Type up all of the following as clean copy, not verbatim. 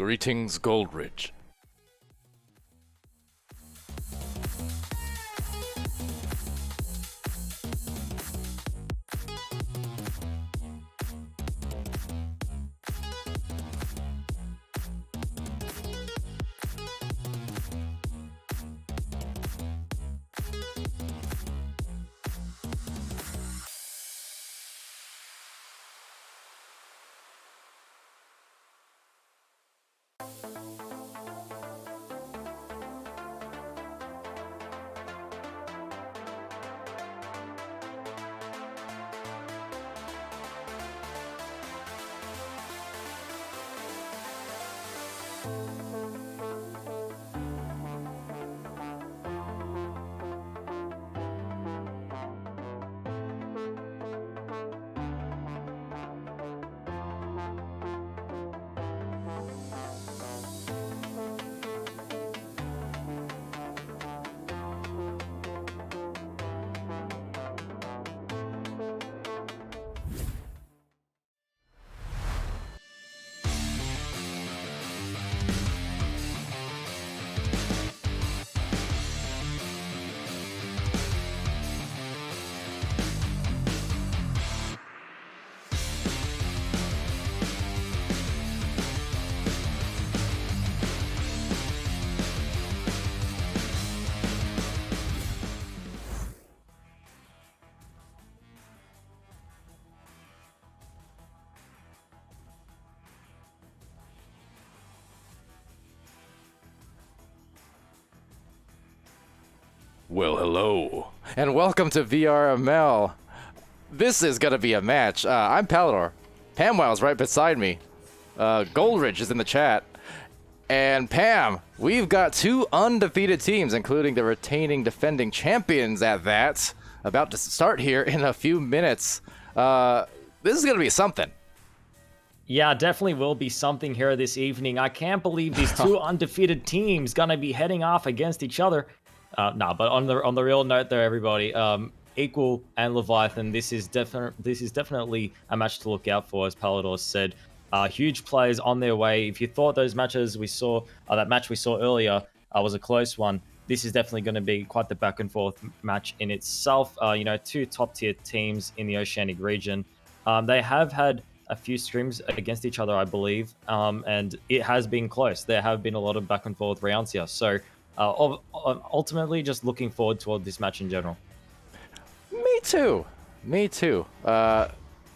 Greetings, Goldridge. Well, hello, and welcome to VRML. This is gonna be a match. I'm Palidore. PAMWOW's right beside me. Goldridge is in the chat. And Pam, we've got two undefeated teams, including the retaining defending champions at that, about to start here in a few minutes. This is gonna be something. Yeah, definitely will be something here this evening. I can't believe these two undefeated teams gonna be heading off against each other. But on the real note, there, everybody, Equal and Leviathan. This is definitely a match to look out for, as Palidore said. Huge players on their way. If you thought those matches we saw, that match we saw earlier, was a close one, this is definitely going to be quite the back and forth match in itself. Two top tier teams in the Oceanic region. They have had a few scrims against each other, I believe, and it has been close. There have been a lot of back and forth rounds here. So ultimately, just looking forward toward this match in general. Me too. You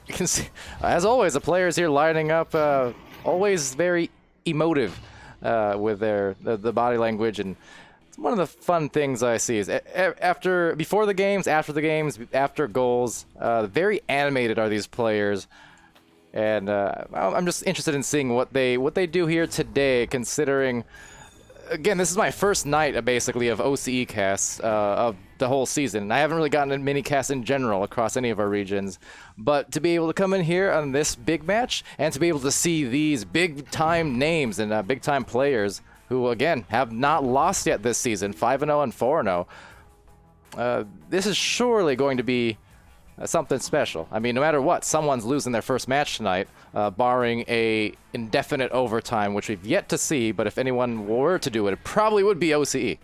can see, as always, the players here lining up, always very emotive with the body language, and it's one of the fun things I see is before the games, after the games, after goals, very animated are these players. And I'm just interested in seeing what they do here today, considering, again, this is my first night, basically, of OCE casts of the whole season. I haven't really gotten a mini cast in general across any of our regions, but to be able to come in here on this big match and to be able to see these big-time names and big-time players who, again, have not lost yet this season, 5-0 and 4-0, this is surely going to be something special. I mean, no matter what, someone's losing their first match tonight, barring a indefinite overtime, which we've yet to see, but if anyone were to do it, it probably would be OCE.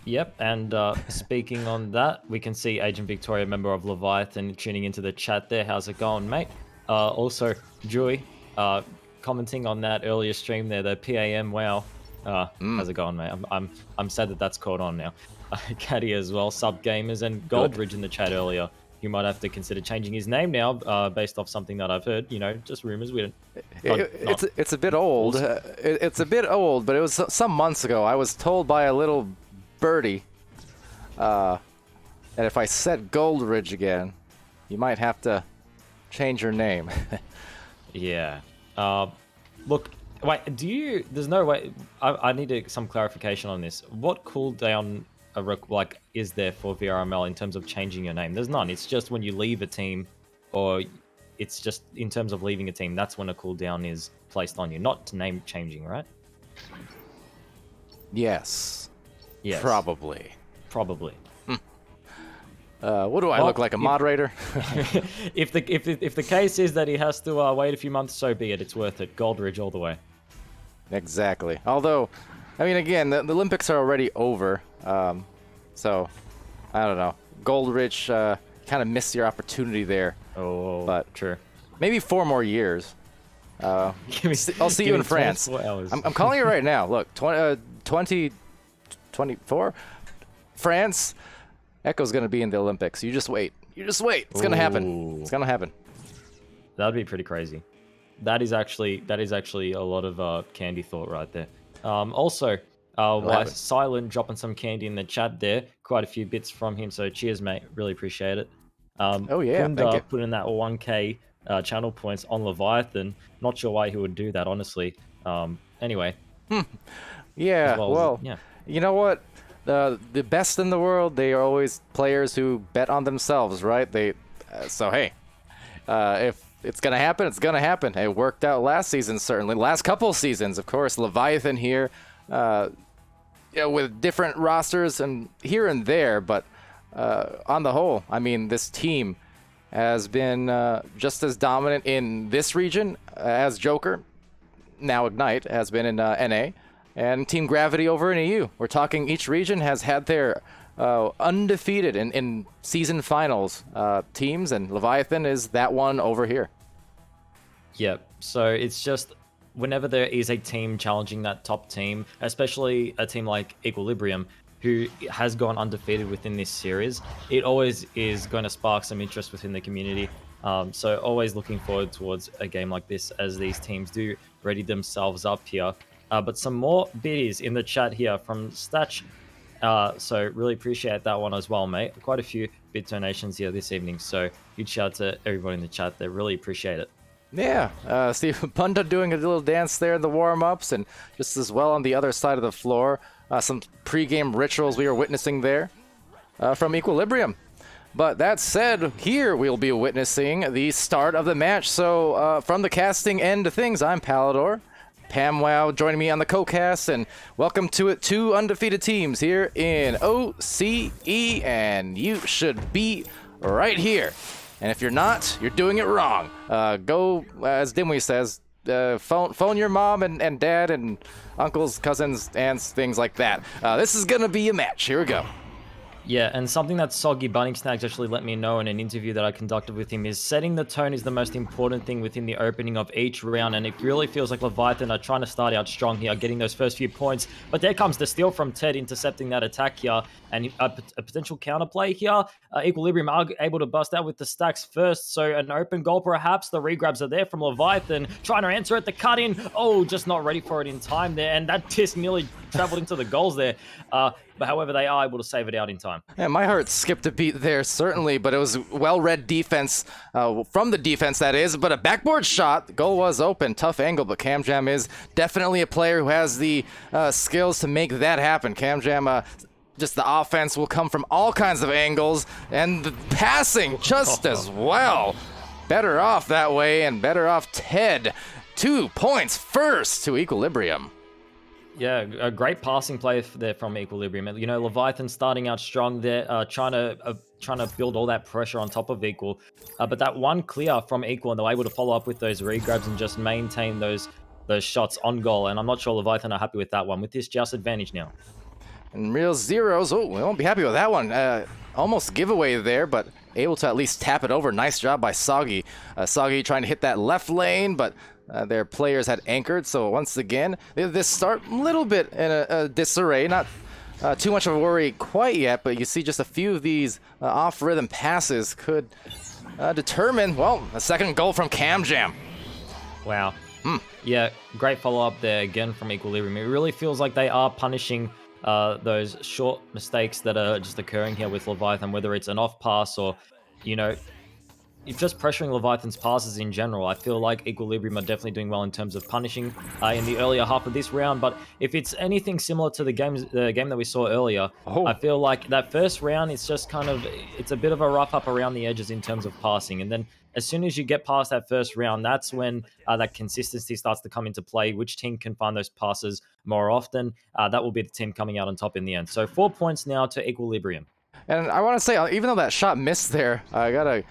Yep, and speaking on that, we can see Agent Victoria, member of Leviathan, tuning into the chat there. How's it going, mate? Also, Joey, commenting on that earlier stream there, the PAMWOW. How's it going, mate? I'm sad that that's caught on now. Caddy as well, Sub Gamers, and Goldridge in the chat earlier. You might have to consider changing his name now, based off something that I've heard. Just rumors. We don't. It's a bit old. It's a bit old, but it was some months ago. I was told by a little birdie that if I said Goldridge again, you might have to change your name. Yeah. Look. Wait. There's no way. I need some clarification on this. What cooldown is there for VRML in terms of changing your name? There's none. It's just when you leave a team, or it's just in terms of leaving a team, that's when a cooldown is placed on you, not name changing, right? Yes. Probably. What do I look like, a moderator? If the case is that he has to wait a few months, so be it. It's worth it. Goldridge all the way. Exactly. Although, I mean, again, the Olympics are already over. So, I don't know. Goldridge kind of missed your opportunity there. Oh, but sure. Maybe 4 more years. I'll see you in France. I'm calling it right now. Look, 2024, France. Echo's going to be in the Olympics. You just wait. It's going to happen. It's going to happen. That'd be pretty crazy. That is actually a lot of candy thought right there. Also, Silent dropping some candy in the chat there. Quite a few bits from him, so cheers, mate. Really appreciate it. Oh yeah, thank you. Putting that 1K channel points on Leviathan. Not sure why he would do that, honestly. Anyway. Yeah, yeah. You know what? The best in the world, they are always players who bet on themselves, right? So hey, if it's gonna happen, it's gonna happen. It worked out last season, certainly. Last couple seasons, of course. Leviathan here, with different rosters and here and there, but on the whole, I mean, this team has been just as dominant in this region as Joker, now Ignite, has been in NA, and Team Gravity over in EU. We're talking each region has had their undefeated in season finals teams, and Leviathan is that one over here. Yep. So it's just whenever there is a team challenging that top team, especially a team like Equilibrium, who has gone undefeated within this series, it always is going to spark some interest within the community. So always looking forward towards a game like this as these teams do ready themselves up here. But some more biddies in the chat here from Statch So really appreciate that one as well, mate. Quite a few bit donations here this evening. So huge shout out to everybody in the chat there. Really appreciate it. Yeah, Steve Punda doing a little dance there in the warm-ups, and just as well on the other side of the floor. Some pre-game rituals we were witnessing there from Equilibrium. But that said, here we'll be witnessing the start of the match. So from the casting end of things, I'm Palidore. PAMWOW joining me on the co-cast, and welcome to it, 2 undefeated teams here in OCE, and you should be right here. And if you're not, you're doing it wrong. Go, as Dimwee says, phone your mom and dad and uncles, cousins, aunts, things like that. This is gonna be a match. Here we go. Yeah, and something that Soggy Bunning Snacks actually let me know in an interview that I conducted with him is setting the tone is the most important thing within the opening of each round, and it really feels like Leviathan are trying to start out strong here, getting those first few points. But there comes the steal from Ted intercepting that attack here, and a potential counterplay here. Equilibrium are able to bust out with the stacks first, so an open goal perhaps. The regrabs are there from Leviathan, trying to answer it, the cut in. Oh, just not ready for it in time there, and that disc nearly traveled into the goals there. But however, they are able to save it out in time. Yeah, my heart skipped a beat there, certainly, but it was well-read defense, from the defense, that is. But a backboard shot, the goal was open, tough angle, but CamJam is definitely a player who has the skills to make that happen. CamJam, just the offense will come from all kinds of angles, and the passing just as well. Better off that way, and better off Ted. 2 points first to Equilibrium. Yeah, a great passing play there from Equilibrium. You know, Leviathan starting out strong there, trying to build all that pressure on top of Equal. But that one clear from Equal, and they're able to follow up with those regrabs and just maintain those shots on goal. And I'm not sure Leviathan are happy with that one. With this just advantage now. And real zeros. Oh, we won't be happy with that one. Almost giveaway there, but able to at least tap it over. Nice job by Soggy. Soggy trying to hit that left lane, but their players had anchored. So once again, this start a little bit in a disarray. Not too much of a worry quite yet, but you see just a few of these off-rhythm passes could determine, well, a second goal from CamJam. Wow. Yeah, great follow-up there again from Equilibrium. It really feels like they are punishing those short mistakes that are just occurring here with Leviathan, whether it's an off pass or, you know, just pressuring Leviathan's passes in general. I feel like Equilibrium are definitely doing well in terms of punishing in the earlier half of this round. But if it's anything similar to the game that we saw earlier, I feel like that first round, it's just kind of, it's a bit of a rough up around the edges in terms of passing. And then as soon as you get past that first round, that's when that consistency starts to come into play. Which team can find those passes more often? That will be the team coming out on top in the end. So 4 points now to Equilibrium. And I want to say, even though that shot missed there, I gotta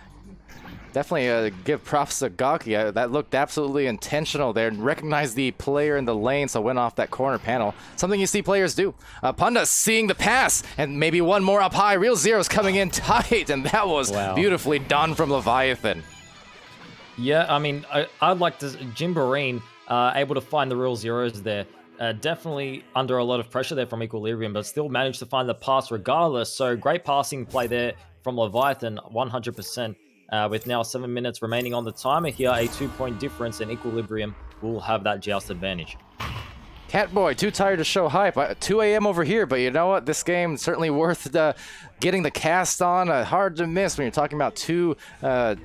definitely give props to Gaki. That looked absolutely intentional there. Recognized the player in the lane, so went off that corner panel. Something you see players do. Punda seeing the pass, and maybe one more up high. Real Zero's coming in tight, and that was beautifully done from Leviathan. Yeah, I mean, I'd like to... Jimbarine able to find the Real Zeros there. Definitely under a lot of pressure there from Equilibrium, but still managed to find the pass regardless. So great passing play there from Leviathan, 100%. With now 7 minutes remaining on the timer here, a 2-point difference, and Equilibrium will have that joust advantage. Catboy, too tired to show hype. 2 a.m. over here, but you know what? This game certainly worth getting the cast on. Hard to miss when you're talking about 2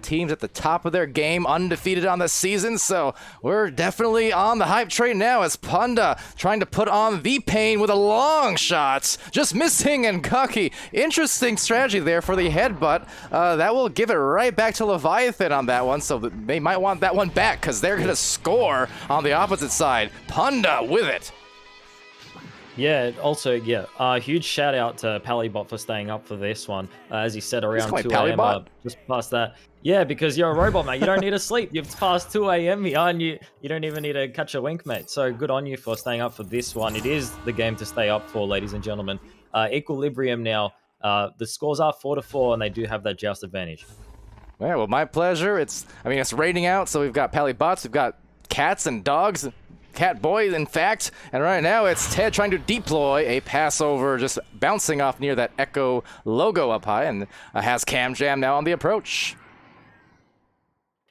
teams at the top of their game, undefeated on the season. So we're definitely on the hype train now as Punda trying to put on the pain with a long shot. Just missing, and Gaki. Interesting strategy there for the headbutt. That will give it right back to Leviathan on that one. So they might want that one back because they're going to score on the opposite side. Punda with it. Yeah, also, yeah, huge shout out to Palibot for staying up for this one. As he said, around 2 a.m. Just past that. Yeah, because you're a robot, mate. You don't need to sleep. You've passed 2 a.m. here, and you don't even need to catch a wink, mate. So good on you for staying up for this one. It is the game to stay up for, ladies and gentlemen. Equilibrium now. The scores are 4-4, and they do have that joust advantage. Yeah, well, my pleasure. It's raining out, so we've got Palibots, we've got cats and dogs. Catboy, in fact, and right now it's Ted trying to deploy a passover, just bouncing off near that Echo logo up high, and has CamJam now on the approach.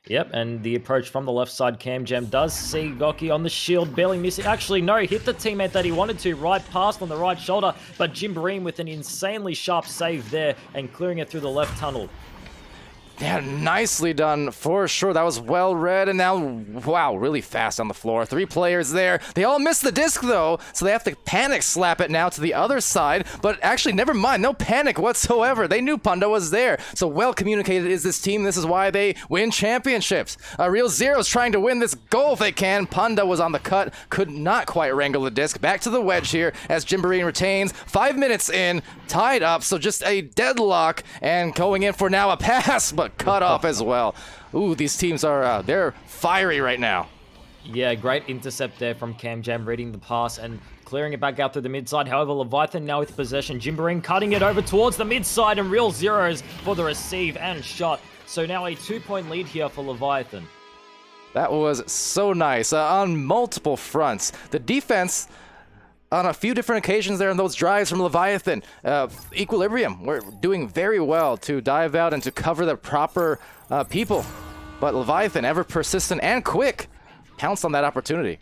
Yep, and the approach from the left side, KamJam does see Goki on the shield, barely missing. Actually, no, hit the teammate that he wanted to, right past on the right shoulder, but Jimboree with an insanely sharp save there and clearing it through the left tunnel. Yeah, nicely done for sure. That was well read, and now, wow, really fast on the floor. 3 players there. They all missed the disc, though, so they have to panic slap it now to the other side. But actually, never mind. No panic whatsoever. They knew Panda was there. So well communicated is this team. This is why they win championships. Real Zero's trying to win this goal if they can. Panda was on the cut. Could not quite wrangle the disc. Back to the wedge here as Jimboree retains. 5 minutes in, tied up. So just a deadlock, and going in for now a pass, but cut off as well. Ooh, these teams are, they're fiery right now. Yeah, great intercept there from KamJam, reading the pass and clearing it back out to the mid side. However, Leviathan now with possession. Jimboree cutting it over towards the mid side, and Real Zeros for the receive and shot. So now a 2-point lead here for Leviathan. That was so nice on multiple fronts. The defense, on a few different occasions there in those drives from Leviathan, Equilibrium, we're doing very well to dive out and to cover the proper people. But Leviathan, ever persistent and quick, pounced on that opportunity.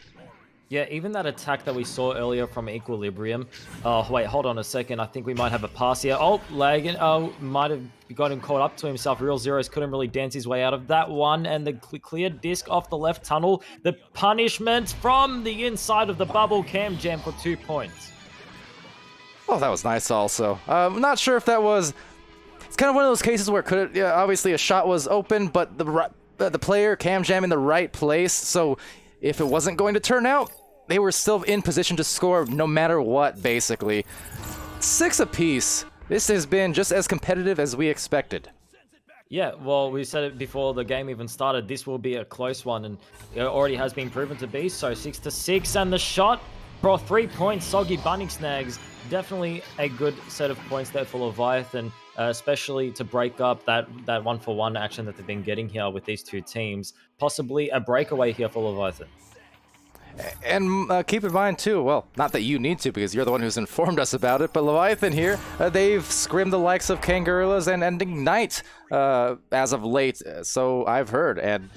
Yeah, even that attack that we saw earlier from Equilibrium. Oh, wait, hold on a second. I think we might have a pass here. Oh, lagging. Oh, might have got him caught up to himself. Real Zeros couldn't really dance his way out of that one. And the clear disc off the left tunnel. The punishment from the inside of the bubble. KamJam for 2 points. Oh, that was nice also. I'm not sure if that was... It's kind of one of those cases where obviously a shot was open, but the player, KamJam, in the right place. So if it wasn't going to turn out, they were still in position to score no matter what, basically. 6 apiece. This has been just as competitive as we expected. Yeah, well, we said it before the game even started. This will be a close one, and it already has been proven to be. So 6-6, and the shot for 3 points. Soggy Bunny Snags. Definitely a good set of points there for Leviathan, especially to break up that 1-for-1 action that they've been getting here with these two teams. Possibly a breakaway here for Leviathan. And keep in mind, too, well, not that you need to because you're the one who's informed us about it, but Leviathan here, they've scrimmed the likes of Kangaroos and Ignite as of late, so I've heard. And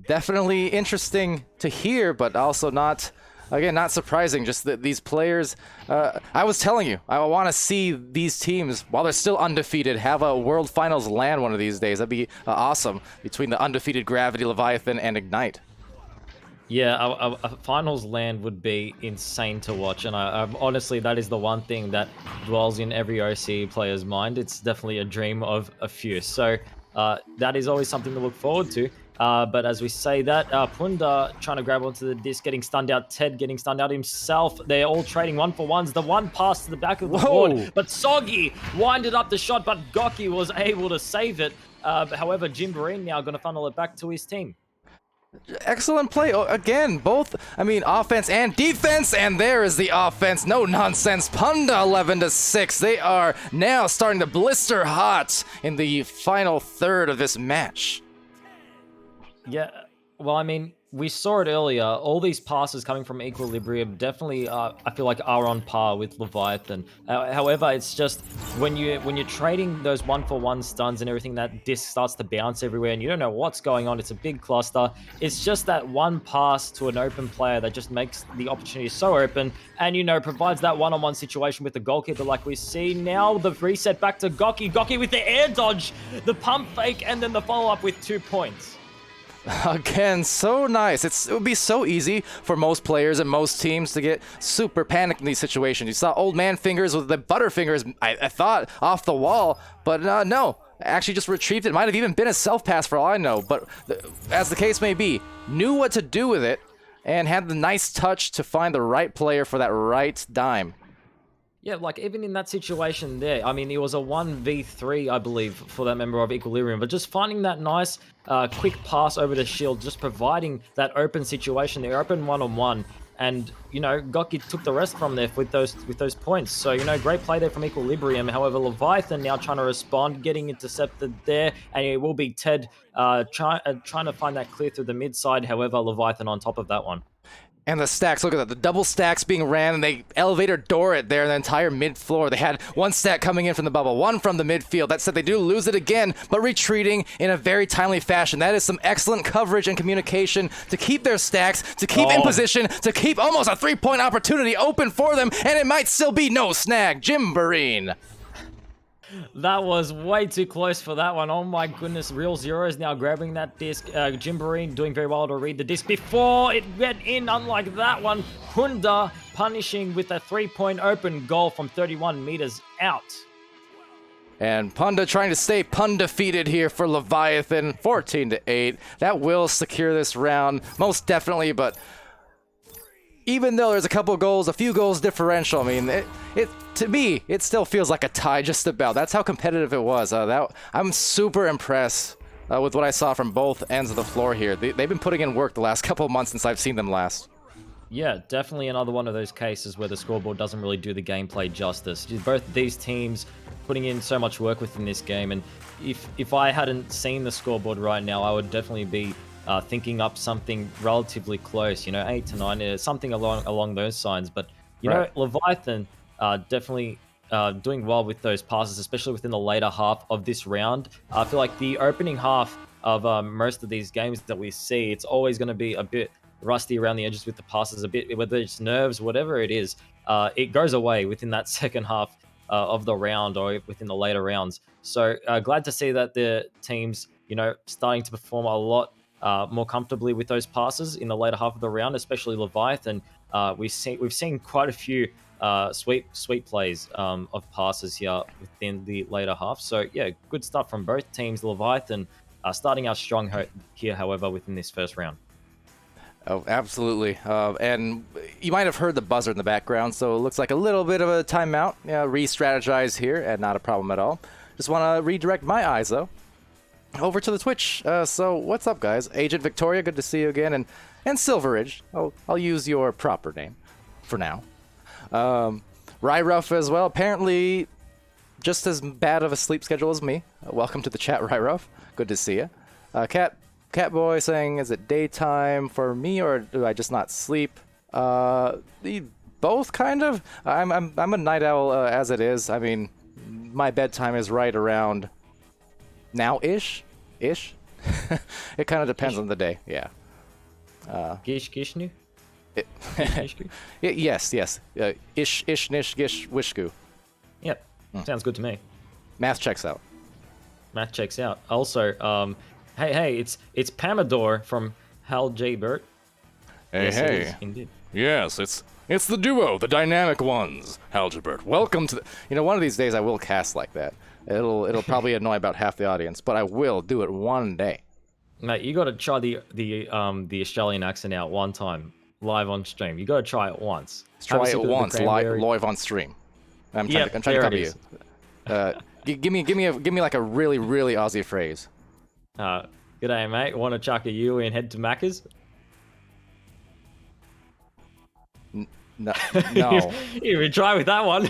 definitely interesting to hear, but also not, again, not surprising. Just that these players, I was telling you, I want to see these teams, while they're still undefeated, have a World Finals LAN one of these days. That'd be awesome between the undefeated Gravity, Leviathan, and Ignite. Yeah, a finals LAN would be insane to watch, and honestly, that is the one thing that dwells in every OCE player's mind. It's definitely a dream of a few, so that is always something to look forward to. But as we say that, Punda trying to grab onto the disc, getting stunned out, Ted getting stunned out himself. They're all trading 1-for-1s. The one pass to the back of the board, but Soggy winded up the shot, but Goki was able to save it. However, Jimboree now going to funnel it back to his team. Excellent play. Again, both, I mean, offense and defense, and there is the offense. No nonsense. Punda 11-6. They are now starting to blister hot in the final third of this match. Yeah, well, I mean, we saw it earlier. All these passes coming from Equilibrium definitely, I feel like, are on par with Leviathan. However, it's just when you're trading those 1-for-1 stuns and everything, that disc starts to bounce everywhere, and you don't know what's going on. It's a big cluster. It's just that one pass to an open player that just makes the opportunity so open, and provides that one-on-one situation with the goalkeeper, like we see now. The reset back to Goki. Goki with the air dodge, the pump fake, and then the follow-up with 2 points. Again, so nice. It would be so easy for most players and most teams to get super panicked in these situations. You saw Old Man Fingers with the Butterfingers, I thought, off the wall, but no. Actually just retrieved it. Might have even been a self-pass for all I know, but as the case may be, knew what to do with it and had the nice touch to find the right player for that right dime. Yeah, like even in that situation there, I mean, it was a 1v3, I believe, for that member of Equilibrium, but just finding that nice quick pass over to Shield, just providing that open situation, the open one-on-one, and, Goki took the rest from there with those points. So, great play there from Equilibrium. However, Leviathan now trying to respond, getting intercepted there, and it will be Ted trying to find that clear through the mid side. However, Leviathan on top of that one. And the stacks, look at that. The double stacks being ran, and they elevator door it there in the entire mid-floor. They had one stack coming in from the bubble, one from the midfield. That said, they do lose it again, but retreating in a very timely fashion. That is some excellent coverage and communication to keep their stacks, to keep in position, to keep almost a 3-point opportunity open for them, and it might still be no snag. Jimboree. That was way too close for that one. Oh my goodness, Real Zero is now grabbing that disc. Jimboree doing very well to read the disc before it went in, unlike that one. Hunda punishing with a 3-point open goal from 31 meters out. And Punda trying to stay pun-defeated here for Leviathan, 14-8. That will secure this round, most definitely, but even though there's a few goals differential, I mean, to me, it still feels like a tie just about. That's how competitive it was. I'm super impressed with what I saw from both ends of the floor here. They've been putting in work the last couple of months since I've seen them last. Yeah, definitely another one of those cases where the scoreboard doesn't really do the gameplay justice. Both these teams putting in so much work within this game, and if I hadn't seen the scoreboard right now, I would definitely be thinking up something relatively close, 8 to 9, something along those signs. But you know, Leviathan definitely doing well with those passes, especially within the later half of this round. I feel like the opening half of most of these games that we see, it's always going to be a bit rusty around the edges with the passes, a bit, whether it's nerves, whatever it is. It goes away within that second half of the round or within the later rounds. So glad to see that the teams, starting to perform a lot more comfortably with those passes in the later half of the round, especially Leviathan. We've seen quite a few sweet plays of passes here within the later half. So yeah, good stuff from both teams. Leviathan starting out strong here, however, within this first round. Oh, absolutely. And you might have heard the buzzer in the background, so it looks like a little bit of a timeout. Re-strategize here, and not a problem at all. Just want to redirect my eyes, though, over to the Twitch. So what's up, guys? Agent Victoria, good to see you again. And Silveridge, I'll use your proper name for now. Ryruff as well, apparently just as bad of a sleep schedule as me. Welcome to the chat, Ryruff. Good to see you. Catboy saying, is it daytime for me or do I just not sleep? Both kind of. I'm a night owl as it is. I mean, my bedtime is right around now-ish. It kind of depends on the day. Yeah. Gishnu? Yes. Ish, nish, gish, wishku. Yep. Sounds good to me. Math checks out. Also, hey, it's PAMWOW from Hal J. Burt. Hey. Indeed. Yes, it's the duo, the dynamic ones, Hal J. Burt. Welcome to one of these days I will cast like that. It'll probably annoy about half the audience, but I will do it one day. Mate, you got to try the Australian accent out one time live on stream. You got to try it once. Try it once live on stream. I'm trying to copy you. Give me like a really really Aussie phrase. G'day, mate. Want to chuck a U and head to Macca's? No. You even try with that one.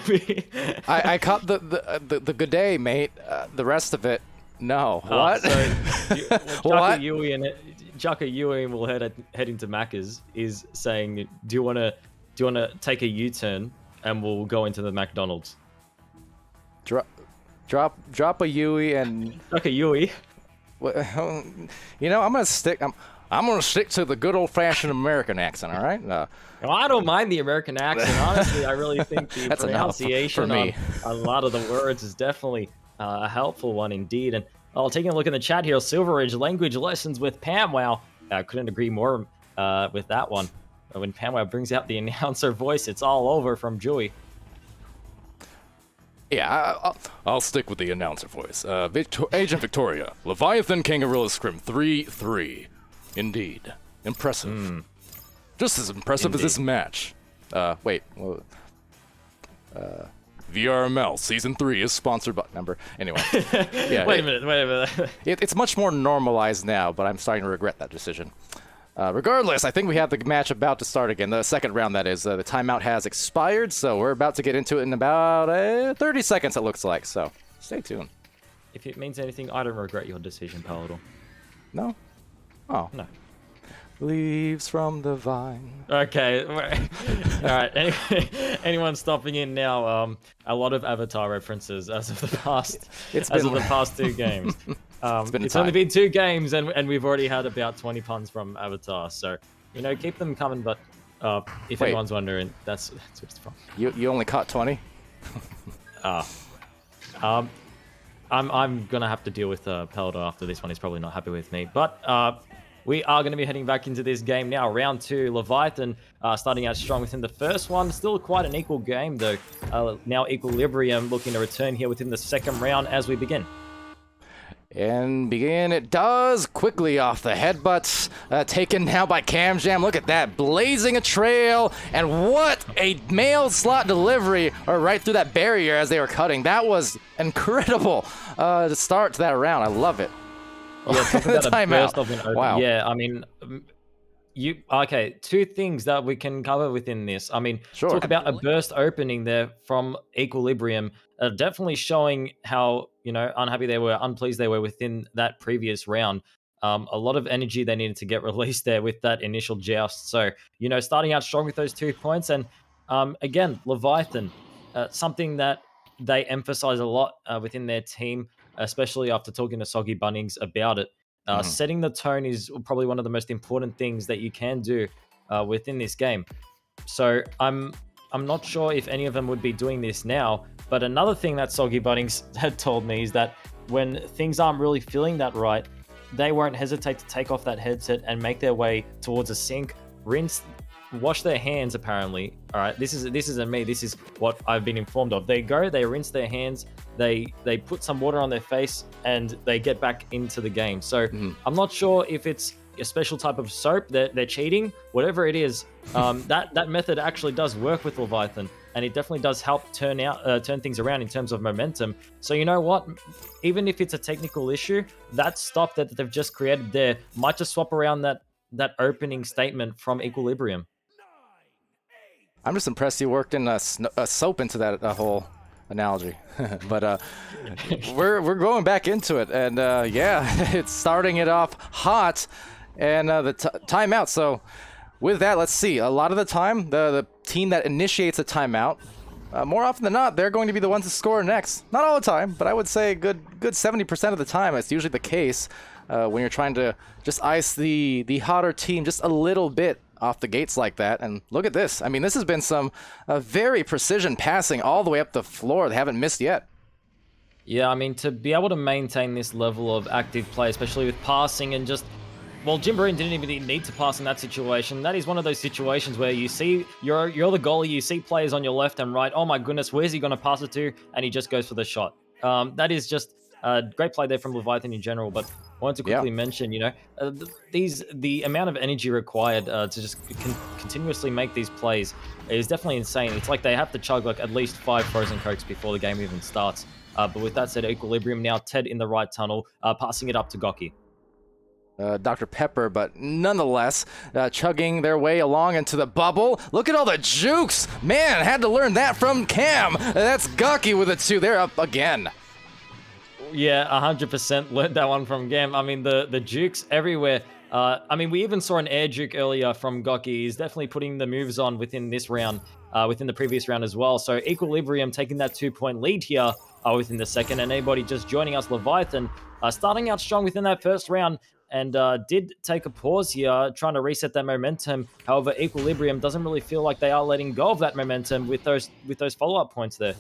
I caught the good day, mate. The rest of it, no. What? What? Chuck a Yui and we'll head into Macca's is saying, do you want to take a U-turn and we'll go into the McDonald's? Drop a Yui and chuck a Yui. I'm gonna stick. I'm gonna stick to the good old-fashioned American accent. All right. Well, I don't mind the American accent. Honestly, I really think the pronunciation on a lot of the words is definitely a helpful one indeed. And taking a look in the chat here, Silveridge, language lessons with PAMWOW. I couldn't agree more with that one. When PAMWOW brings out the announcer voice, it's all over from Dewey. Yeah, I'll stick with the announcer voice. Agent Victoria, Leviathan Kangaroo Scrim 3-3. Indeed. Impressive. Just as impressive as this match. VRML Season 3 is sponsored by... Anyway. Yeah, Wait a minute. It's much more normalized now, but I'm starting to regret that decision. Regardless, I think we have the match about to start again. The second round, that is. The timeout has expired, so we're about to get into it in about 30 seconds, it looks like. So stay tuned. If it means anything, I don't regret your decision, Palidore. No? Oh. No. Leaves from the vine. Okay. All right. Anyone stopping in now? A lot of Avatar references as of the past, It's as been of the past 2 games. been It's time. only been 2 games, and we've already had about 20 puns from Avatar. So, keep them coming. But if Wait. anyone's wondering, that's what it's from. You only caught 20? I'm gonna have to deal with Palidore after this one. He's probably not happy with me, but we are going to be heading back into this game now. Round 2, Leviathan starting out strong within the first one. Still quite an equal game though. Now Equilibrium looking to return here within the second round as we begin. And begin it does, quickly off the headbutts, taken now by CamJam. Look at that, blazing a trail, and what a mail slot delivery, or right through that barrier as they were cutting. That was incredible to start to that round. I love it. Yeah, talk about a Timeout. burst of an open. Wow. Yeah, I mean, okay, 2 things that we can cover within this. I mean, Sure. talk about a burst opening there from Equilibrium, definitely showing how unhappy they were, unpleased they were within that previous round. A lot of energy they needed to get released there with that initial joust. So starting out strong with those 2 points, and again, Leviathan, something that they emphasize a lot within their team, especially after talking to Soggy Bunnings about it. Setting the tone is probably one of the most important things that you can do within this game. So I'm not sure if any of them would be doing this now, but another thing that Soggy Bunnings had told me is that when things aren't really feeling that right, they won't hesitate to take off that headset and make their way towards a sink, wash their hands. Apparently, all right, this isn't me. This is what I've been informed of. They rinse their hands, they put some water on their face, and they get back into the game. So I'm not sure if it's a special type of soap that they're cheating, whatever it is. That method actually does work with Leviathan, and it definitely does help turn things around in terms of momentum. So you know what? Even if it's a technical issue, that stop that they've just created there might just swap around that opening statement from Equilibrium. I'm just impressed you worked in a soap into that whole analogy. But we're going back into it, and yeah, it's starting it off hot, and the timeout. So with that, let's see. A lot of the time, the team that initiates a timeout, more often than not, they're going to be the ones to score next. Not all the time, but I would say good 70% of the time, it's usually the case when you're trying to just ice the hotter team just a little bit off the gates like that. And look at this. I mean, this has been some very precision passing all the way up the floor. They haven't missed yet. Yeah, I mean, to be able to maintain this level of active play, especially with passing and just... Well, Jimbrine didn't even need to pass in that situation. That is one of those situations where you see, you're the goalie, you see players on your left and right. Oh my goodness, where's he going to pass it to? And he just goes for the shot. That is just a great play there from Leviathan in general. But I wanted to quickly mention, the amount of energy required to just continuously make these plays is definitely insane. It's like they have to chug like at least 5 frozen cokes before the game even starts. But with that said, Equilibrium now, Ted in the right tunnel, passing it up to Goki. Dr. Pepper, but nonetheless, chugging their way along into the bubble. Look at all the jukes! Man, had to learn that from Cam. That's Gaki with a 2. They're up again. Yeah, 100% learned that one from Gam. I mean, the jukes everywhere. I mean, we even saw an air juke earlier from Goki. He's definitely putting the moves on within this round, within the previous round as well. So Equilibrium taking that 2-point lead here within the second. And anybody just joining us, Leviathan, starting out strong within that first round, and did take a pause here, trying to reset that momentum. However, Equilibrium doesn't really feel like they are letting go of that momentum with those follow-up points there.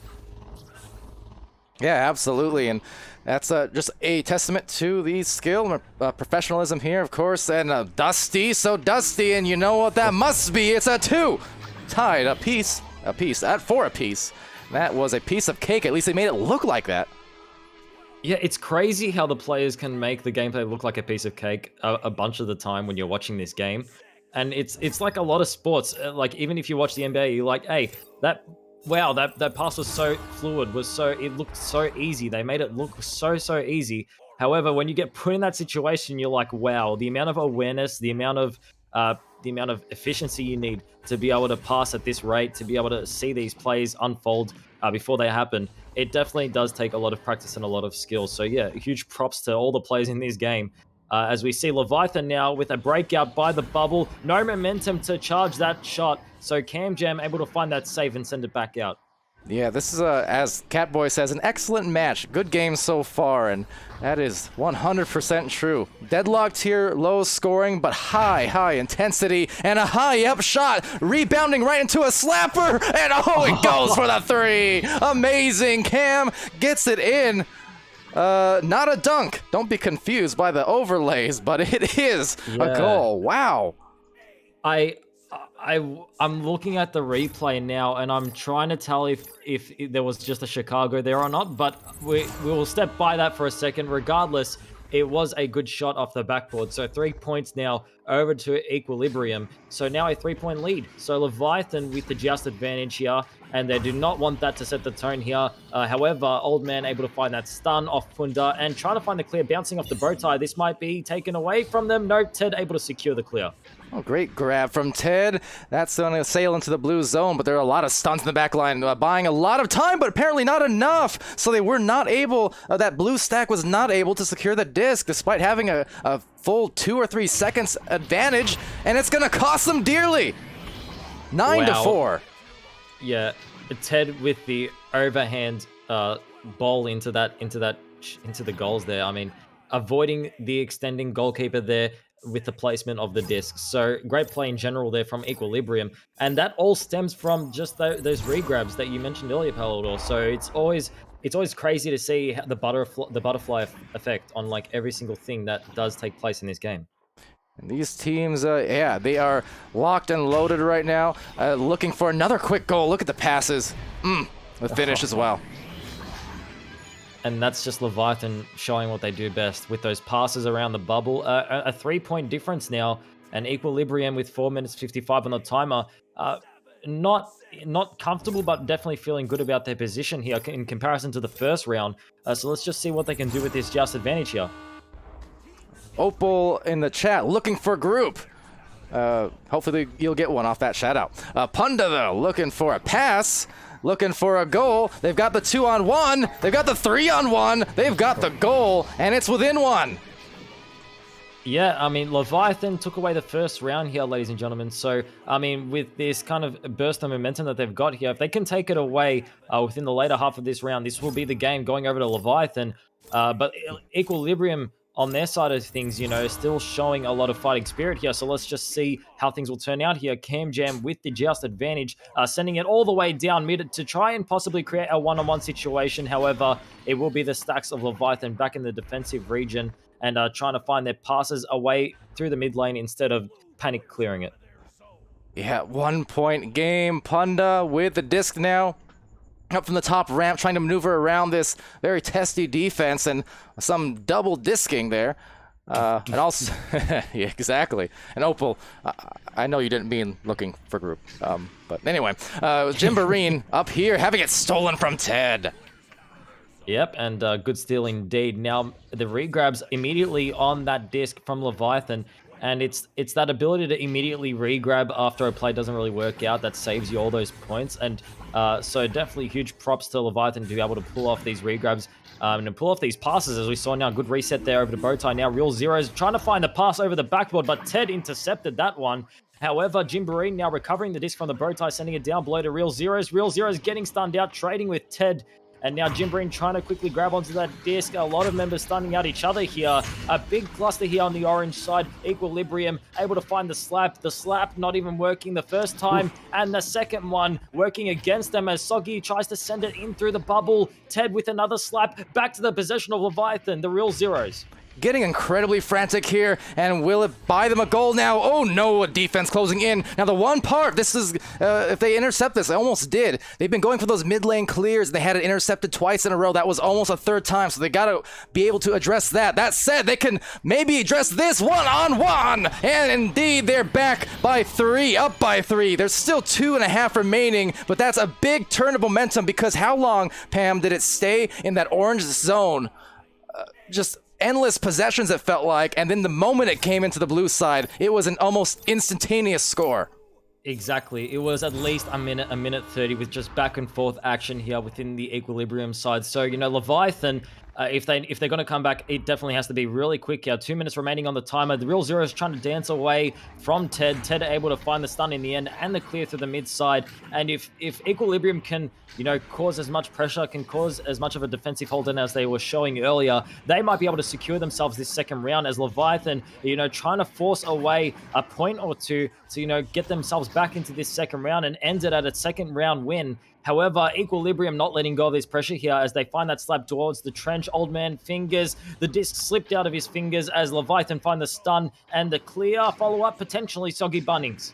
Yeah, absolutely, and that's just a testament to the skill, professionalism here, of course, and Dusty, so Dusty, and you know what that must be? It's a 2, tied, a piece, at 4 apiece. That was a piece of cake. At least they made it look like that. Yeah, it's crazy how the players can make the gameplay look like a piece of cake a bunch of the time when you're watching this game. And it's like a lot of sports. Like, even if you watch the NBA, you're like, hey, that pass was so fluid, it looked so easy. They made it look so easy. However, when you get put in that situation, you're like, wow, the amount of awareness, the amount of efficiency you need to be able to pass at this rate, to be able to see these plays unfold before they happen. It definitely does take a lot of practice and a lot of skill. So yeah, huge props to all the players in this game. as we see Leviathan now with a breakout by the bubble. No momentum to charge that shot. So CamJam able to find that save and send it back out. Yeah, this is, as Catboy says, an excellent match. Good game so far, and that is 100% true. Deadlocked here, low scoring, but high intensity, and a high up shot, rebounding right into a slapper, and oh, it goes for the 3. Amazing. Cam gets it in. Not a dunk. Don't be confused by the overlays, but it is a goal. Wow. I'm looking at the replay now, and I'm trying to tell if there was just a Chicago there or not, but we will step by that for a second. Regardless, it was a good shot off the backboard. So 3 points now over to Equilibrium. So now a 3-point lead. So Leviathan with the just advantage here, and they do not want that to set the tone here. However, Old Man able to find that stun off Punda and trying to find the clear, bouncing off the bow tie. This might be taken away from them. No, Ted able to secure the clear. Oh, great grab from Ted. That's going to sail into the blue zone, but there are a lot of stuns in the back line, buying a lot of time, but apparently not enough. So they were not able, that blue stack was not able to secure the disc, despite having a full 2 or 3 seconds advantage, and it's going to cost them dearly. 9-4. Yeah, Ted with the overhand ball into the goals there. I mean, avoiding the extending goalkeeper there with the placement of the disc. So great play in general there from Equilibrium, and that all stems from just those regrabs that you mentioned earlier, Palidore. So it's always crazy to see the butterfly effect on like every single thing that does take place in this game. And these teams, yeah, they are locked and loaded right now, looking for another quick goal. Look at the passes. The finish as well. And that's just Leviathan showing what they do best with those passes around the bubble. A 3-point difference now, and Equilibrium with 4 minutes 55 on the timer. Not comfortable, but definitely feeling good about their position here in comparison to the first round. So let's just see what they can do with this just advantage here. Opal in the chat looking for group. Hopefully you'll get one off that shout out. Punda though looking for a pass, looking for a goal. They've got the 2-on-1, they've got the 3-on-1, they've got the goal, and it's within 1. Yeah, I mean, Leviathan took away the first round here, ladies and gentlemen. So, I mean, with this kind of burst of momentum that they've got here, if they can take it away within the later half of this round, this will be the game going over to Leviathan. But Equilibrium on their side of things, you know, still showing a lot of fighting spirit here. So let's just see how things will turn out here. CamJam with the just advantage, sending it all the way down mid to try and possibly create a one-on-one situation. However, it will be the stacks of Leviathan back in the defensive region and trying to find their passes away through the mid lane instead of panic clearing it. Yeah, 1-point game. Punda with the disc now. Up from the top ramp, trying to maneuver around this very testy defense and some double disking there. And also, yeah, exactly. And Opal, I know you didn't mean looking for group. But anyway, Jimboree up here having it stolen from Ted. Yep, and good steal indeed. Now, the regrabs immediately on that disc from Leviathan, and it's that ability to immediately regrab after a play doesn't really work out that saves you all those points. And so definitely huge props to Leviathan to be able to pull off these regrabs and pull off these passes, as we saw now. Good reset there over to Bowtie. Now Real Zeros trying to find the pass over the backboard, but Ted intercepted that one. However, Jimboree now recovering the disc from the Bowtie, sending it down below to Real Zeros. Real Zeros getting stunned out, trading with Ted. And now Jimboree trying to quickly grab onto that disc. A lot of members stunning out each other here. A big cluster here on the orange side. Equilibrium able to find the slap. The slap not even working the first time. And the second one working against them as Soggy tries to send it in through the bubble. Ted with another slap. Back to the possession of Leviathan, the Real Zeros. Getting incredibly frantic here, and will it buy them a goal now? Oh no, a defense closing in. Now the one part, this is, if they intercept this, they almost did. They've been going for those mid lane clears, and they had it intercepted twice in a row. That was almost a third time, so they gotta be able to address that. That said, they can maybe address this one-on-one, and indeed they're back by 3, up by 3. There's still 2.5 remaining, but that's a big turn of momentum, because how long, Pam, did it stay in that orange zone? Just endless possessions, it felt like, and then the moment it came into the blue side, it was an almost instantaneous score. Exactly. It was at least a minute 30 with just back and forth action here within the Equilibrium side. So, you know, Leviathan if they're going to come back, it definitely has to be really quick here. 2 minutes remaining on the timer. The Real Zero is trying to dance away from Ted. Ted able to find the stun in the end and the clear through the mid side. And if Equilibrium can, cause as much pressure, can cause as much of a defensive hold in as they were showing earlier, they might be able to secure themselves this second round, as Leviathan, trying to force away a point or two to, get themselves back into this second round and end it at a second round win. However, Equilibrium not letting go of this pressure here as they find that slap towards the trench. Old man fingers. The disc slipped out of his fingers as Leviathan find the stun and the clear. Follow-up, potentially Soggy Bunnings.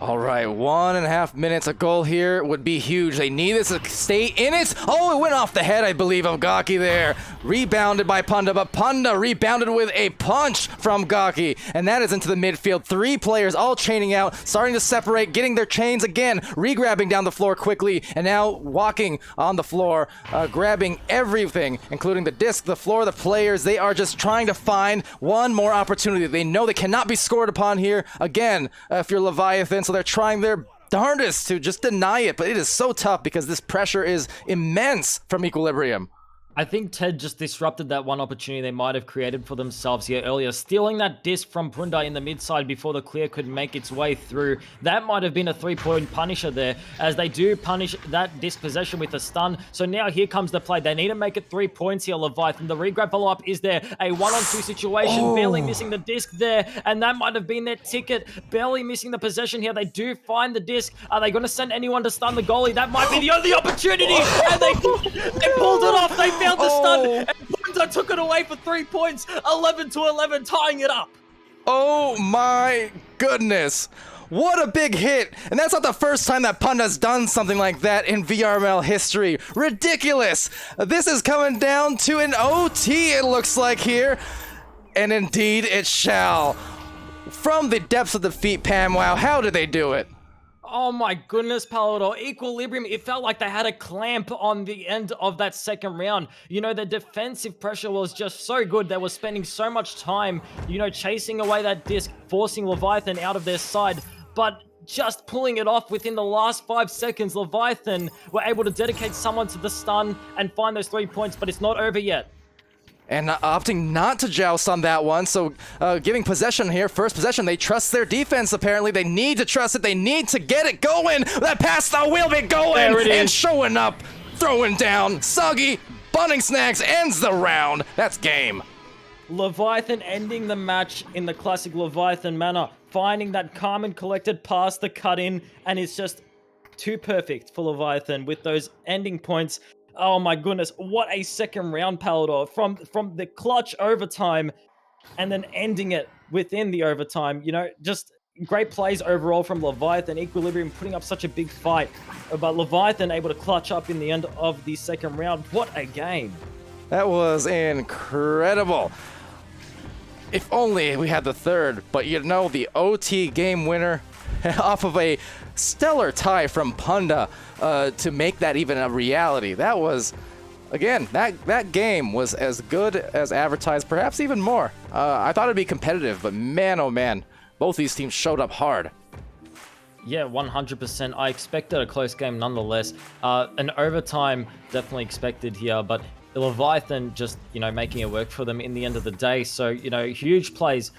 All right, 1.5 minutes. A goal here would be huge. They need this to stay in it. Oh, it went off the head, I believe, of Gaki there. Rebounded by Panda, but Panda rebounded with a punch from Gaki. And that is into the midfield. 3 players all chaining out, starting to separate, getting their chains again, re-grabbing down the floor quickly, and now walking on the floor, grabbing everything, including the disc, the floor, the players. They are just trying to find one more opportunity. They know they cannot be scored upon here. Again, if you're Leviathan, so they're trying their darndest to just deny it, but it is so tough because this pressure is immense from Equilibrium. I think Ted just disrupted that one opportunity they might have created for themselves here earlier, stealing that disc from Punda in the mid side before the clear could make its way through. That might have been a 3-point punisher there, as they do punish that disc possession with a stun. So now here comes the play. They need to make it 3 points here, Leviathan. The regrab follow-up is there. A 1-on-2 situation, barely missing the disc there, and that might have been their ticket. Barely missing the possession here. They do find the disc. Are they going to send anyone to stun the goalie? That might be the only opportunity, and they pulled it off. They found the stun, and Punda took it away for 3 points. 11-11, tying it up. Oh my goodness. What a big hit. And that's not the first time that Panda's done something like that in VRML history. Ridiculous. This is coming down to an OT, it looks like here. And indeed it shall. From the depths of defeat, PAMWOW, how did they do it? Oh my goodness, Palidore. Equilibrium, it felt like they had a clamp on the end of that second round. The defensive pressure was just so good. They were spending so much time, chasing away that disc, forcing Leviathan out of their side. But just pulling it off within the last 5 seconds, Leviathan were able to dedicate someone to the stun and find those 3 points, but it's not over yet. And opting not to joust on that one, so giving possession here, first possession, they trust their defense apparently. They need to trust it, they need to get it going. That pass now will be going and showing up, throwing down. Soggy Bunning Snacks ends the round. That's game. Leviathan ending the match in the classic Leviathan manner, finding that calm and collected pass to cut in, and it's just too perfect for Leviathan with those ending points. Oh my goodness, what a second round, Palidore. From the clutch overtime and then ending it within the overtime. Just great plays overall from Leviathan. Equilibrium putting up such a big fight. But Leviathan able to clutch up in the end of the second round. What a game. That was incredible. If only we had the third, but the OT game winner off of a stellar tie from Punda to make that even a reality. That was, again, that game was as good as advertised, perhaps even more. I thought it'd be competitive, but man, oh man, both these teams showed up hard. Yeah, 100%. I expected a close game nonetheless. An overtime definitely expected here, but Leviathan just, making it work for them in the end of the day. So, huge plays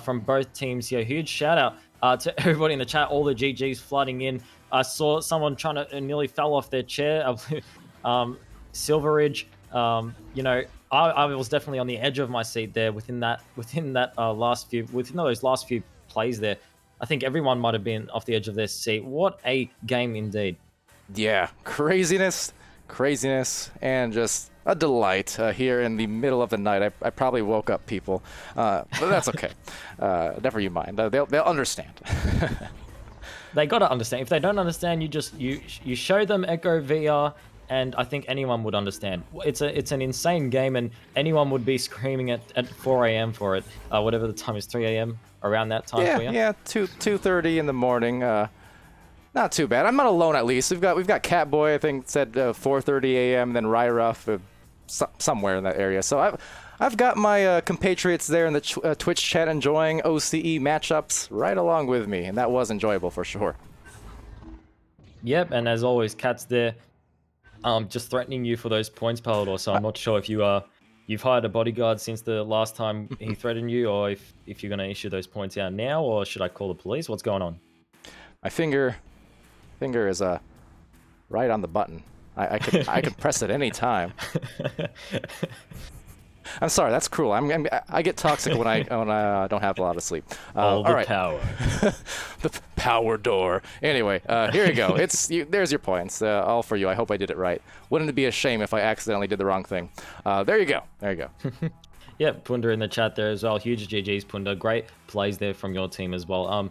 from both teams here. Huge shout out to everybody in the chat, all the GGs flooding in. I saw someone trying to nearly fell off their chair. Silveridge, I was definitely on the edge of my seat there within those last few plays there. I think everyone might have been off the edge of their seat. What a game indeed. Yeah, craziness, and just a delight here in the middle of the night. I probably woke up people, but that's okay. Never you mind. They'll understand. They gotta understand. If they don't understand, you show them Echo VR, and I think anyone would understand. It's an insane game, and anyone would be screaming at 4 a.m. for it. Whatever the time is, 3 a.m. around that time for you. Yeah, 2:30 in the morning. Not too bad. I'm not alone at least. We've got Catboy, I think said 4:30 a.m. Then Ryruff somewhere in that area. So I've got my compatriots there in the Twitch chat enjoying OCE matchups right along with me, and that was enjoyable for sure. Yep, and as always, Cat's there just threatening you for those points, Palidore. So I'm not sure if you've hired a bodyguard since the last time he threatened you, or if you're going to issue those points out now, or should I call the police? What's going on? My finger is right on the button. I could press it any time. I'm sorry, that's cruel. I get toxic when I don't have a lot of sleep. All the right. power. The power door. Anyway, here you go. There's your points. All for you. I hope I did it right. Wouldn't it be a shame if I accidentally did the wrong thing? There you go. There you go. Yeah, Punda in the chat there as well. Huge GG's, Punda. Great plays there from your team as well.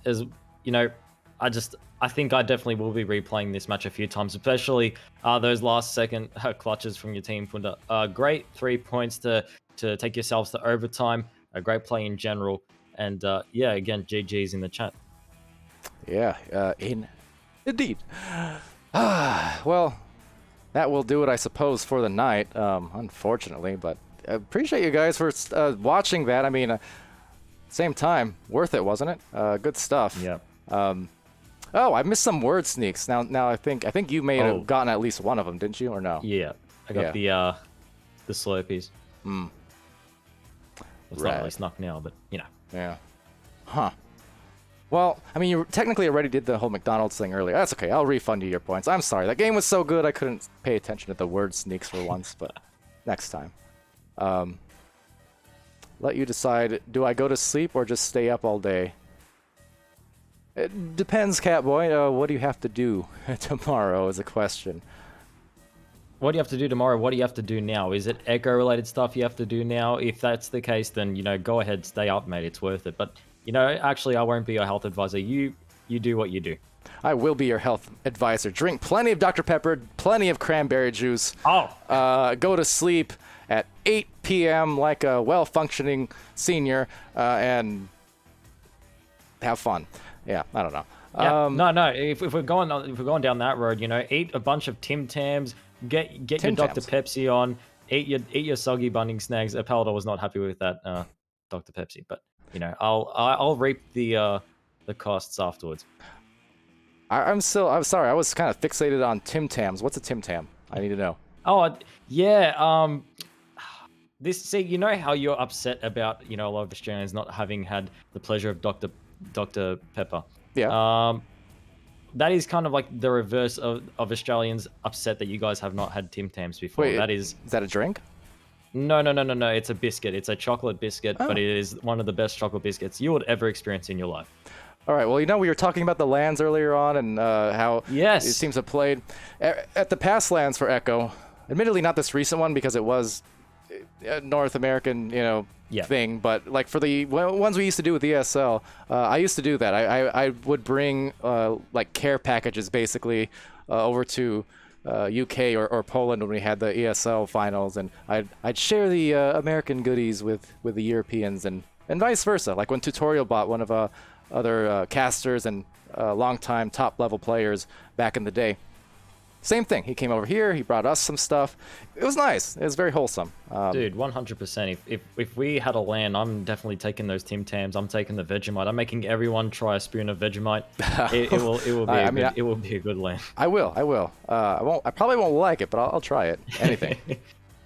As you know, I think I definitely will be replaying this match a few times, especially those last second clutches from your team, Punda. Great 3 points to take yourselves to overtime. A great play in general. And yeah, again, GG's in the chat. Yeah, indeed. Well, that will do it, I suppose, for the night, unfortunately. But I appreciate you guys for watching that. I mean, same time, worth it, wasn't it? Good stuff. Yeah. Oh, I missed some word sneaks. Now I think you may have gotten at least one of them, didn't you, or no? Yeah, I got the Slurpees. It's not really snuck now, but you know. Yeah. Huh. Well, I mean, you technically already did the whole McDonald's thing earlier. That's okay. I'll refund you your points. I'm sorry. That game was so good I couldn't pay attention to the word sneaks for once, but next time. Let you decide, do I go to sleep or just stay up all day? It depends, Catboy. What do you have to do tomorrow is a question. What do you have to do tomorrow? What do you have to do now? Is it Echo-related stuff you have to do now? If that's the case, then, you know, go ahead, stay up, mate. It's worth it. But, you know, actually, I won't be your health advisor. You do what you do. I will be your health advisor. Drink plenty of Dr. Pepper, plenty of cranberry juice. Go to sleep at 8 p.m. like a well-functioning senior, and have fun. Yeah, I don't know. Yeah, no. If we're going down that road, you know, eat a bunch of Tim Tams, get your Dr. Pepsi on, eat your soggy bunning snags. Palidore was not happy with that Dr. Pepsi, but you know, I'll reap the costs afterwards. I'm sorry. I was kind of fixated on Tim Tams. What's a Tim Tam? I need to know. Oh yeah. See, you know how you're upset about, you know, a lot of Australians not having had the pleasure of Dr. Pepper. Yeah. That is kind of like the reverse of Australians upset that you guys have not had Tim Tams before. Wait, is that a drink? No. It's a biscuit. It's a chocolate biscuit, but it is one of the best chocolate biscuits you would ever experience in your life. All right. Well, you know, we were talking about the lands earlier on and how yes, these teams have played at the past lands for Echo. Admittedly, not this recent one because it was a North American, you know, thing. But like for the ones we used to do with ESL, I used to do that. I would bring like care packages basically over to UK or Poland when we had the ESL finals, and I'd share the American goodies with the Europeans and vice versa. Like when Tutorial bought one of other casters and longtime top level players back in the day. Same thing. He came over here. He brought us some stuff. It was nice. It was very wholesome. Dude, 100%. If we had a LAN, I'm definitely taking those Tim Tams. I'm taking the Vegemite. I'm making everyone try a spoon of Vegemite. It will be a good LAN. I will. I probably won't like it, but I'll try it. Anything.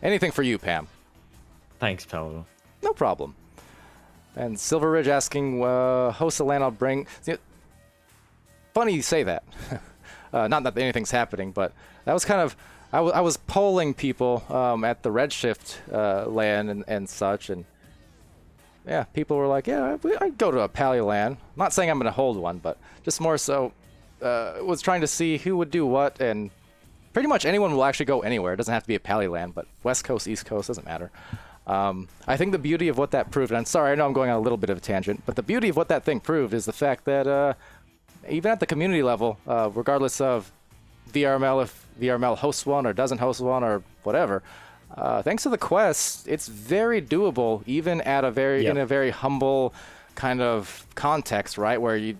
Anything for you, Pam. Thanks, Palidore. No problem. And Silver Ridge asking, host a LAN I'll bring. See, funny you say that. Not that anything's happening, but that was kind of... I was polling people at the Redshift LAN and such, and yeah, people were like, yeah, I'd go to a Pally LAN. Not saying I'm going to hold one, but just more so was trying to see who would do what, and pretty much anyone will actually go anywhere. It doesn't have to be a Pally LAN, but West Coast, East Coast, doesn't matter. I think the beauty of what that proved, and I'm sorry, I know I'm going on a little bit of a tangent, but the beauty of what that thing proved is the fact that even at the community level, regardless of VRML, if VRML hosts one or doesn't host one or whatever, thanks to the quest, it's very doable, even at in a very humble kind of context, right? Where you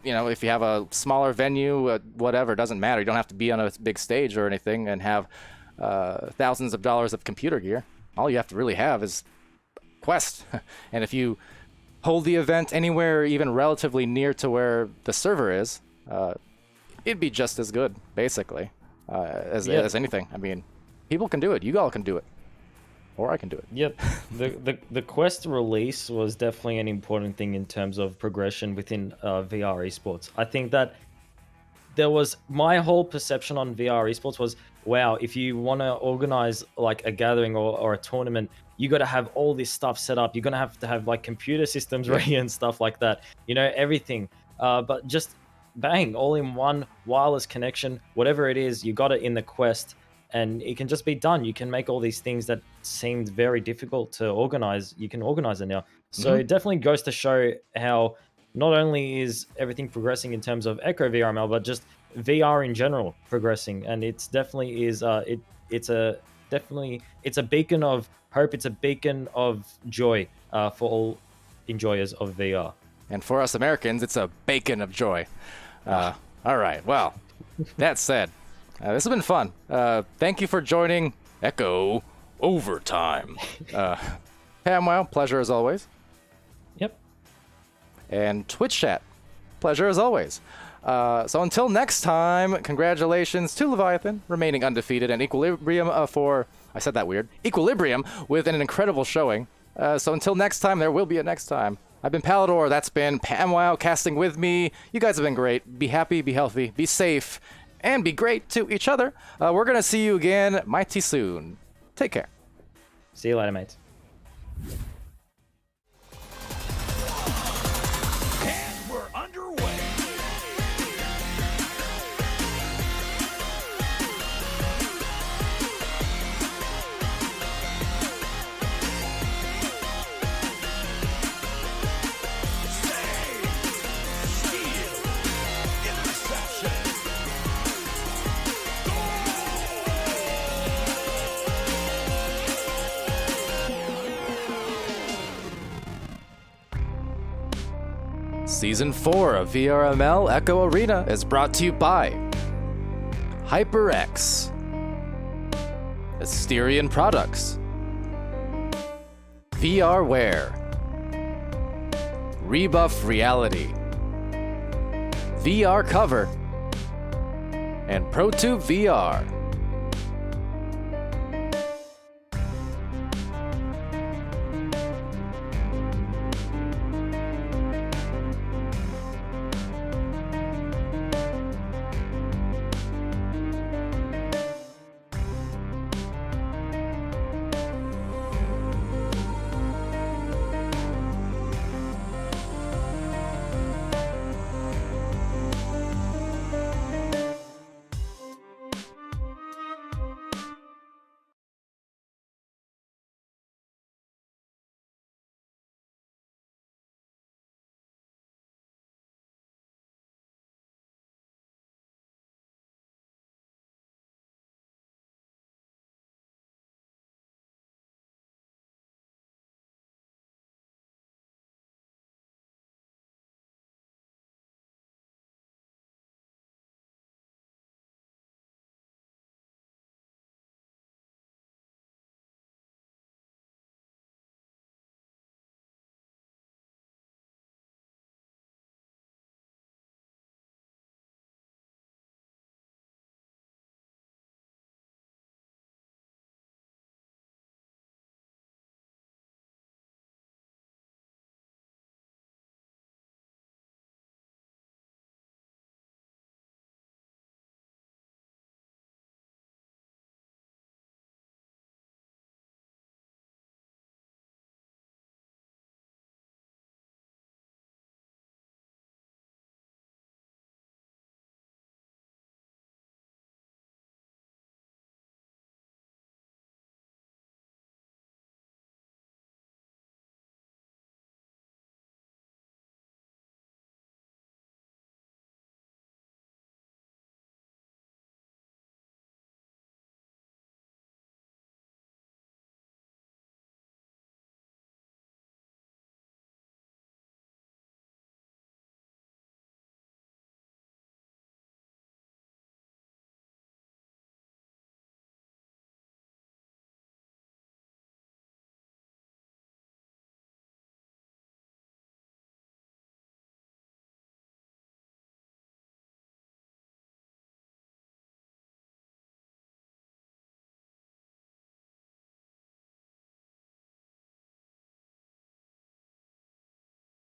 know, if you have a smaller venue, whatever, it doesn't matter. You don't have to be on a big stage or anything and have thousands of dollars of computer gear. All you have to really have is quest. And if you hold the event anywhere even relatively near to where the server is, it'd be just as good, basically. as anything. I mean, people can do it. You all can do it. Or I can do it. Yep. The Quest release was definitely an important thing in terms of progression within VR esports. I think that there was my whole perception on VR esports was, wow, if you want to organize like a gathering or a tournament, you got to have all this stuff set up. You're going to have like computer systems ready and stuff like that. You know, everything. But just bang, all in one wireless connection, whatever it is, you got it in the Quest. And it can just be done. You can make all these things that seemed very difficult to organize. You can organize it now. So it definitely goes to show how not only is everything progressing in terms of Echo VRML, but just VR in general progressing. And it's definitely is it's a beacon of hope. It's a beacon of joy for all enjoyers of VR. And for us Americans, it's a bacon of joy. All right. Well, that said. This has been fun. Thank you for joining Echo Overtime. PAMWOW, pleasure as always. Yep. And Twitch chat, pleasure as always. So until next time, congratulations to Leviathan, remaining undefeated, and Equilibrium I said that weird, Equilibrium with an incredible showing. So until next time, there will be a next time. I've been Palidore, that's been PAMWOW casting with me. You guys have been great. Be happy, be healthy, be safe, and be great to each other. We're going to see you again mighty soon. Take care. See you later, mates. And we're underway. Season 4 of VRML Echo Arena is brought to you by HyperX, Asterion Products, VRware, Rebuff Reality, VR Cover, and ProTube VR.